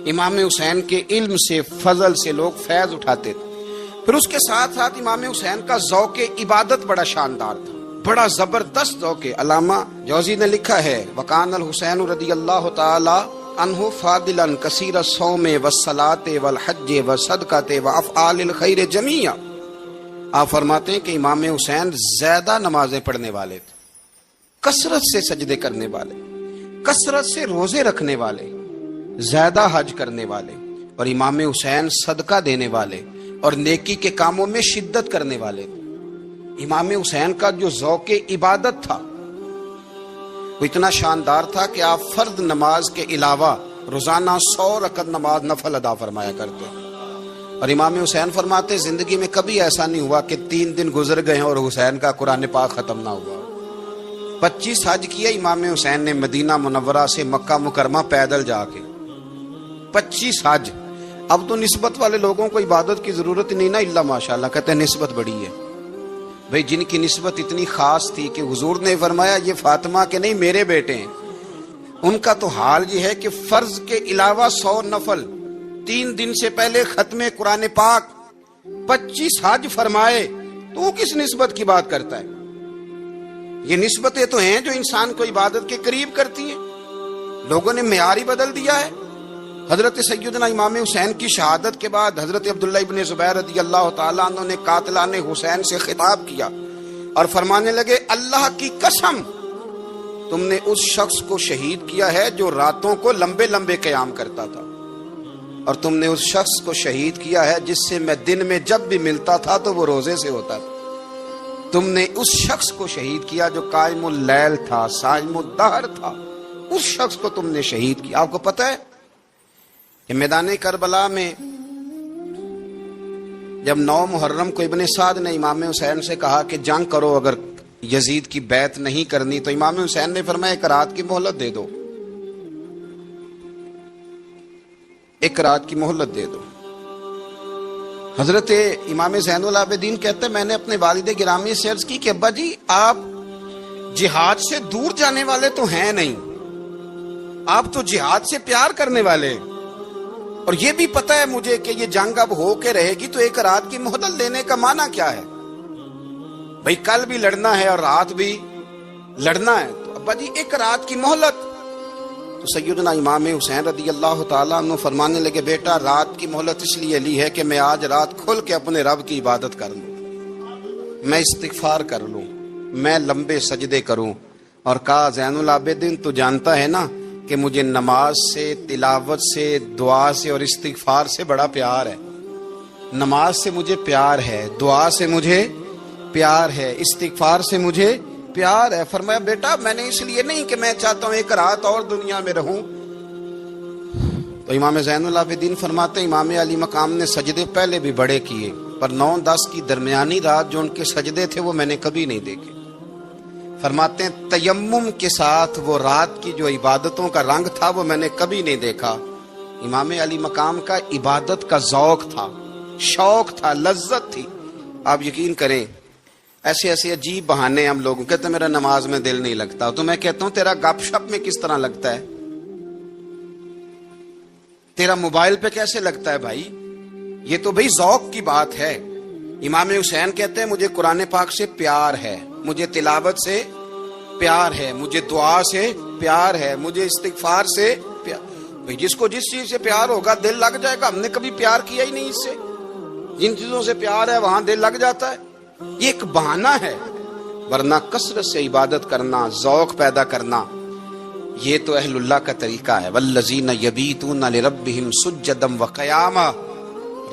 امام حسین کے علم سے، فضل سے لوگ فیض اٹھاتے تھے۔ پھر اس کے ساتھ ساتھ امام حسین کا ذوق عبادت بڑا شاندار تھا، بڑا زبردست ذوق۔ علامہ جوزی نے لکھا ہے وکان الحسین رضی اللہ تعالی عنہ فاضلا کثیر الصوم والصلاۃ والحج والصدقۃ وافعال الخیر جمیعا۔ آپ فرماتے ہیں کہ امام حسین زیادہ نمازیں پڑھنے والے تھے، کثرت سے سجدے کرنے والے، کثرت سے روزے رکھنے والے، زیادہ حج کرنے والے، اور امام حسین صدقہ دینے والے اور نیکی کے کاموں میں شدت کرنے والے۔ امام حسین کا جو ذوق عبادت تھا وہ اتنا شاندار تھا کہ آپ فرض نماز کے علاوہ روزانہ 100 رکعت نماز نفل ادا فرمایا کرتے۔ اور امام حسین فرماتے زندگی میں کبھی ایسا نہیں ہوا کہ 3 دن گزر گئے اور حسین کا قرآن پاک ختم نہ ہوا۔ 25 حج کیا امام حسین نے مدینہ منورہ سے مکہ مکرمہ پیدل جا کے، 25 حج۔ اب تو نسبت والے لوگوں کو عبادت کی ضرورت نہیں نا، اللہ ماشاءاللہ کہتے ہیں نسبت بڑی ہے۔ بھئی جن کی نسبت اتنی خاص تھی کہ حضور نے فرمایا یہ فاطمہ کے نہیں میرے بیٹے ہیں، ان کا تو حال یہ ہے کہ فرض کے علاوہ 100 نفل، 3 دن سے پہلے ختم قرآن پاک، 25 حج فرمائے، تو وہ کس نسبت کی بات کرتا ہے؟ یہ نسبتیں تو ہیں جو انسان کو عبادت کے قریب کرتی ہیں۔ لوگوں نے معیار ہی بدل دیا ہے۔ حضرت سیدنا امام حسین کی شہادت کے بعد حضرت عبداللہ ابن زبیر رضی اللہ تعالیٰ عنہ نے قاتلان حسین سے خطاب کیا اور فرمانے لگے اللہ کی قسم تم نے اس شخص کو شہید کیا ہے جو راتوں کو لمبے لمبے قیام کرتا تھا، اور تم نے اس شخص کو شہید کیا ہے جس سے میں دن میں جب بھی ملتا تھا تو وہ روزے سے ہوتا تھا۔ تم نے اس شخص کو شہید کیا جو قائم اللیل تھا، صائم الدہر تھا، اس شخص کو تم نے شہید کیا۔ آپ کو پتہ ہے کہ میدان کربلا میں جب 9 محرم کو ابن سعد نے امام حسین سے کہا کہ جنگ کرو، اگر یزید کی بیعت نہیں کرنی تو امام حسین نے فرمایا 1 رات کی مہلت دے دو، 1 رات کی مہلت دے دو۔ حضرت امام زین العابدین کہتے ہیں میں نے اپنے والد گرامی سے عرض کی کہ ابا جی آپ جہاد سے دور جانے والے تو ہیں نہیں، آپ تو جہاد سے پیار کرنے والے ہیں، اور یہ بھی پتہ ہے مجھے کہ یہ جنگ اب ہو کے رہے گی، تو 1 رات کی مہلت لینے کا معنی کیا ہے؟ بھئی کل بھی لڑنا ہے اور رات بھی لڑنا ہے، تو ابا جی 1 رات کی مہلت۔ تو سیدنا امام حسین رضی اللہ تعالیٰ عنہ فرمانے لگے بیٹا رات کی مہلت اس لیے لی ہے کہ میں آج رات کھل کے اپنے رب کی عبادت کر لوں، میں استغفار کر لوں، میں لمبے سجدے کروں۔ اور کہا زین العابدین تو جانتا ہے نا کہ مجھے نماز سے، تلاوت سے، دعا سے اور استغفار سے بڑا پیار ہے۔ نماز سے مجھے پیار ہے، دعا سے مجھے پیار ہے، استغفار سے مجھے پیار ہے۔ فرمایا بیٹا میں نے اس لیے نہیں کہ میں چاہتا ہوں 1 رات اور دنیا میں رہوں۔ تو امام زین العابدین فرماتے امام علی مقام نے سجدے پہلے بھی بڑے کیے، پر 9-10 کی درمیانی رات جو ان کے سجدے تھے وہ میں نے کبھی نہیں دیکھے۔ فرماتے ہیں تیمم کے ساتھ وہ رات کی جو عبادتوں کا رنگ تھا وہ میں نے کبھی نہیں دیکھا۔ امام علی مقام کا عبادت کا ذوق تھا، شوق تھا، لذت تھی۔ آپ یقین کریں ایسے ایسے عجیب بہانے ہم لوگوں کہتے ہیں میرا نماز میں دل نہیں لگتا، تو میں کہتا ہوں تیرا گپ شپ میں کس طرح لگتا ہے، تیرا موبائل پہ کیسے لگتا ہے بھائی؟ یہ تو بھائی ذوق کی بات ہے۔ امام حسین کہتے ہیں مجھے قرآن پاک سے پیار ہے، مجھے تلاوت سے پیار ہے، مجھے دعا سے پیار ہے، مجھے استغفار سے پیار۔ بھائی جس کو جس چیز سے پیار ہوگا دل لگ جائے گا۔ ہم نے کبھی پیار کیا ہی نہیں اس سے، جن چیزوں سے پیار ہے وہاں دل لگ جاتا ہے۔ یہ ایک بہانہ ہے، ورنہ کثرت سے عبادت کرنا، ذوق پیدا کرنا، یہ تو اہل اللہ کا طریقہ ہے۔ والذین یبیتون لربہم سجدا وقیاما،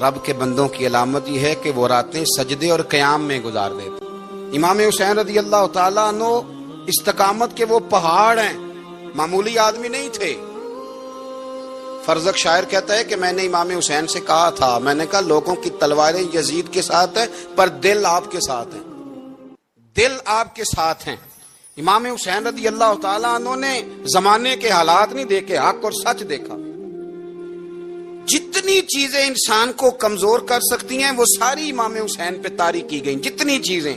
رب کے بندوں کی علامت یہ ہے کہ وہ راتیں سجدے اور قیام میں گزار دیتے۔ امام حسین رضی اللہ تعالیٰ عنہ استقامت کے وہ پہاڑ ہیں، معمولی آدمی نہیں تھے۔ فرزق شاعر کہتا ہے کہ میں نے امام حسین سے کہا تھا، میں نے کہا لوگوں کی تلواریں یزید کے ساتھ ہیں پر دل آپ کے ساتھ ہیں، دل آپ کے ساتھ ہیں۔ امام حسین رضی اللہ تعالیٰ عنہ نے زمانے کے حالات نہیں دیکھے، حق اور سچ دیکھا۔ جتنی چیزیں انسان کو کمزور کر سکتی ہیں وہ ساری امام حسین پہ طاری کی گئیں، جتنی چیزیں۔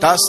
10